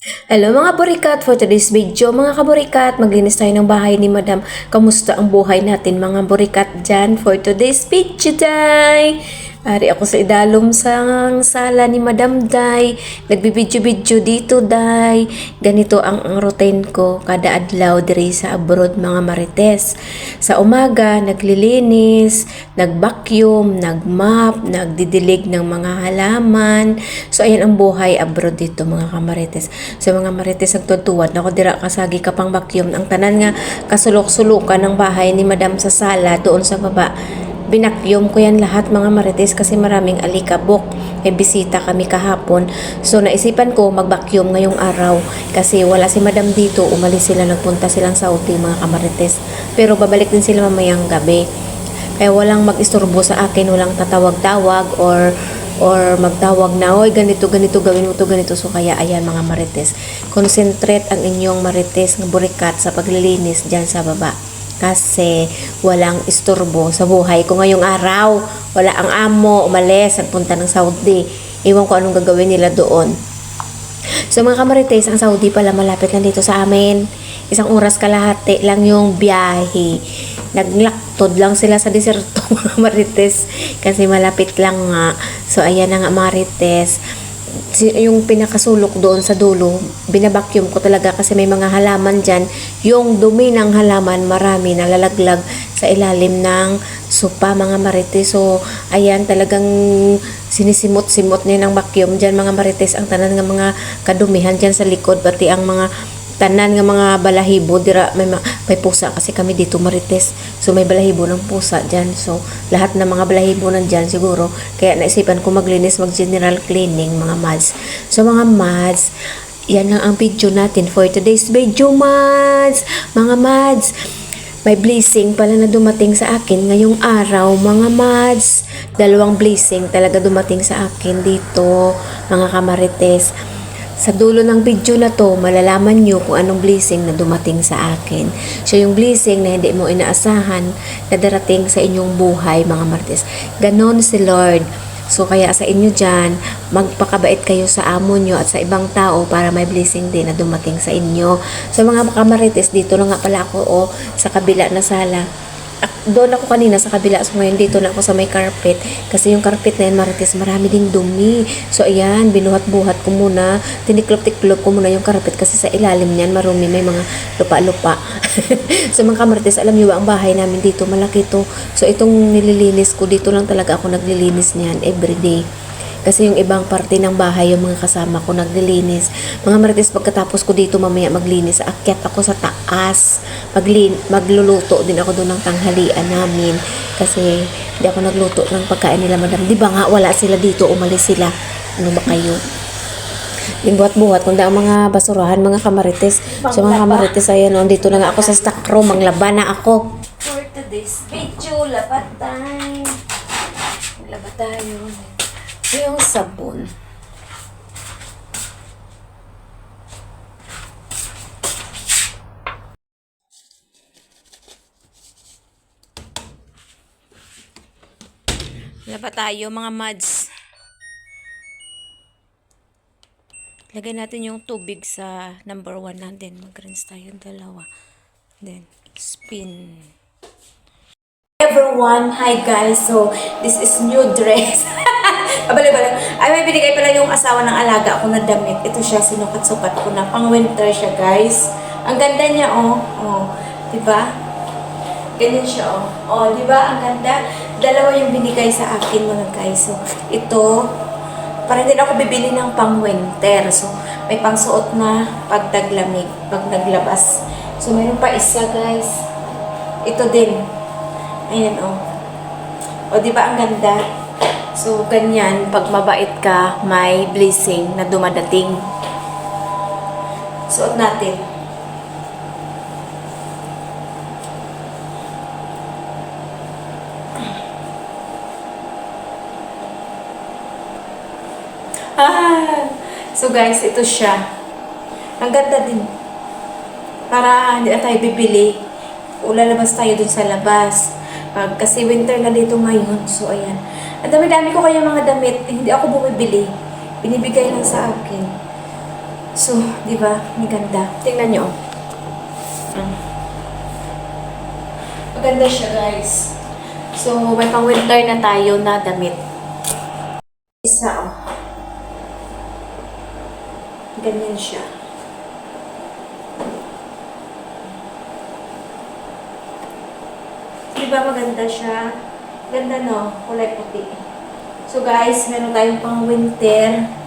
Hello mga burikat, for today's video mga kaburikat, maglinis tayo ng bahay ni Madam. Kamusta ang buhay natin mga burikat dyan for today's video day? Ari ako sa idalom sa sala ni Madam Day. Nagbibidyo-bidyo dito Day. Ganito ang routine ko kada adlaw diri sa abroad mga marites. Sa umaga, naglilinis, nagvacuum, nagmap, nagdidilig ng mga halaman. So ayan ang buhay abroad dito mga kamarites. So mga marites nagtutuwad ako dira kasagi ka pang vacuum. Ang tanan nga kasulok-sulukan ng bahay ni Madam sa sala doon sa baba. Binakyum ko yan lahat mga marites kasi maraming alikabok. May bisita kami kahapon. So naisipan ko mag-vacuum ngayong araw kasi wala si Madam dito. Umalis sila, nagpunta silang Saudi mga kamarites. Pero babalik din sila mamayang gabi. Kaya walang mag-istorbo sa akin, walang tatawag-tawag or magtawag na, oy ganito, gawin mo to ganito. So kaya ayan mga marites, concentrate ang inyong marites ng burikat sa paglilinis dyan sa baba. Kasi walang istorbo sa buhay ko ngayong araw. Wala ang amo, umalis, nagpunta ng Saudi. Iwan ko anong gagawin nila doon. So mga kamarites, ang Saudi pala malapit lang dito sa amin. 1 oras kalahati lang yung biyahe. Naglaktod lang sila sa deserto mga marites kasi malapit lang nga. So ayan na nga marites. Yung pinakasulok doon sa dulo, binabakyum ko talaga kasi may mga halaman dyan. Yung dumi ng halaman, marami nalalaglag sa ilalim ng sopa mga marites. So, ayan talagang sinisimot-simot niya ng vacuum dyan mga marites. Ang tanan ng mga kadumihan dyan sa likod, pati ang mga tanan nga mga balahibo dira may pusa kasi kami dito marites, so may balahibo ng pusa dyan. So lahat ng mga balahibo nandyan siguro, kaya naisipan ko maglinis, mag general cleaning mga mads. So mga mads, yan lang ang video natin for today's video mads. Mga mads, may blessing pala na dumating sa akin ngayong araw mga mads. 2 blessing talaga dumating sa akin dito mga kamarites. Sa dulo ng video na to, malalaman nyo kung anong blessing na dumating sa akin. So yung blessing na hindi mo inaasahan na darating sa inyong buhay mga marites. Ganon si Lord. So kaya sa inyo dyan, magpakabait kayo sa amo nyo at sa ibang tao para may blessing din na dumating sa inyo. So mga kamarites, dito na nga pala ako sa kabila na sala. Doon ako kanina sa kabila, so ngayon dito na ako sa may carpet kasi yung carpet na yan marites marami ding dumi. So ayan, binuhat-buhat ko muna, tiniklop-tiklop ko muna yung carpet kasi sa ilalim niyan marumi, may mga lupa-lupa. So mga kamarites, alam niyo ba ang bahay namin dito malaki to. So itong nililinis ko dito lang talaga ako naglilinis niyan everyday. Kasi yung ibang parte ng bahay, yung mga kasama ko naglilinis. Mga marites, pagkatapos ko dito mamaya maglinis, akyat ako sa taas. Magluluto din ako doon ng tanghalian namin. Kasi hindi ako nagluto ng pagkain nila Madam. Di ba nga wala sila dito, umalis sila. Ano ba kayo? Yung buhat-buhat, kundi ang mga basurahan, mga kamarites. So mga kamarites, ayan, dito na nga ako sa stock room, manglaba na ako. For today's video, labat time. Labat tayo. Yung sabon. Laba tayo mga mads. Lagay natin yung tubig sa number 1 natin. Mag-rinse tayo yung 2. Then, spin. Everyone, hi guys. So, this is new dress. Abali-bali. Ay, may binigay pala yung asawa ng alaga ko na damit. Ito siya, sinukat-sukat ko na. Pang winter siya, guys. Ang ganda niya, oh. Oh, diba? Ganyan siya, oh. Oh, diba? Ang ganda. 2 yung binigay sa akin, mga guys. So, ito, parang din ako bibili ng pang winter. So, may pangsuot na pag taglamig, pag naglabas. So, mayroon pa isa, guys. Ito din. Ayan, oh. O, diba ang ganda? So, ganyan, pag mabait ka, may blessing na dumadating. Suot natin. So guys, ito siya. Ang ganda din. Para hindi na tayo bibili. O lalabas tayo dun sa labas. Kasi winter na dito ngayon. So, ayan. Ang dami-dami ko kaya mga damit. Hindi ako bumibili. Binibigay lang sa akin. So, di ba? Ang ganda. Tingnan nyo. Maganda siya, guys. So, may pang-winter na tayo na damit. Isa, oh. Ganyan siya. Di ba maganda siya? Ganda, no? Kulay puti. So, guys, meron tayong pang-winter.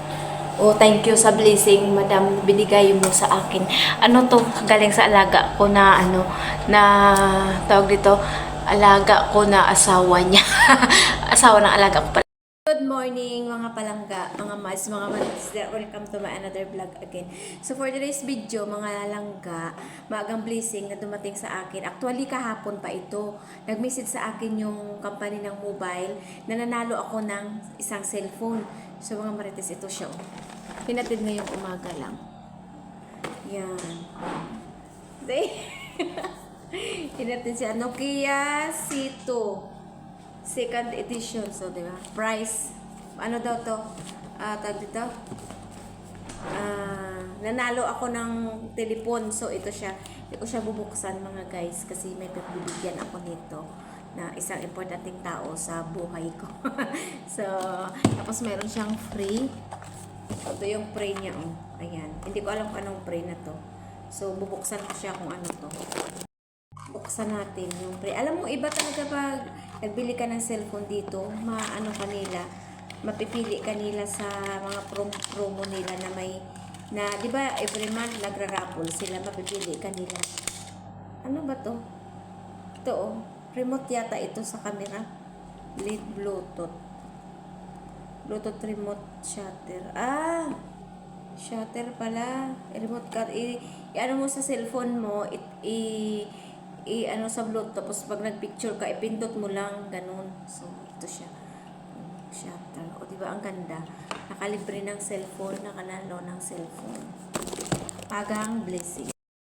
Oh, thank you sa blessing, madam. Binigay mo sa akin. Ano to? Galing sa alaga ko na, na, tawag dito, alaga ko na asawa niya. Asawa ng alaga ko pala. Good morning, mga palangga, mga mas, mga manis. Welcome to my another vlog again. So, for today's video, mga langga, maagang blessing na dumating sa akin. Actually, kahapon pa ito. Nag-message sa akin yung company ng mobile na nanalo ako ng isang cellphone. So, mga marites, ito siya. Hinatid ngayong umaga lang. Yan. Hinatid siya. Nokia C2. Second edition. So, di ba? Price. Ano daw to? Tag dito. Nanalo ako ng telepon. So, ito siya. Hindi ko siya bubuksan, mga guys. Kasi may pagbibigyan ako nito na isang importanteng tao sa buhay ko. So, tapos meron siyang free. Ito yung free niya. Oh. Ayan. Hindi ko alam kung anong free na to. So, bubuksan ko siya kung ano to. Buksan natin yung free. Alam mo, iba talaga pag nagbili ka ng cellphone dito, maano kanila, mapipili kanila sa mga promo nila na may, na, di ba, every month nagra-raffle sila, mapipili kanila. Ano ba to? Ito, oh. Remote yata ito sa camera. Lead Bluetooth. Bluetooth remote shutter. Shutter pala. Remote car. Ano mo sa cellphone mo, ano sa Bluetooth, tapos pag nagpicture ka, ipindot mo lang, ganun. So, ito siya. Shutter. O, diba, ang ganda. Nakalibre ng cellphone, nakanalo ng cellphone. Agang blessing.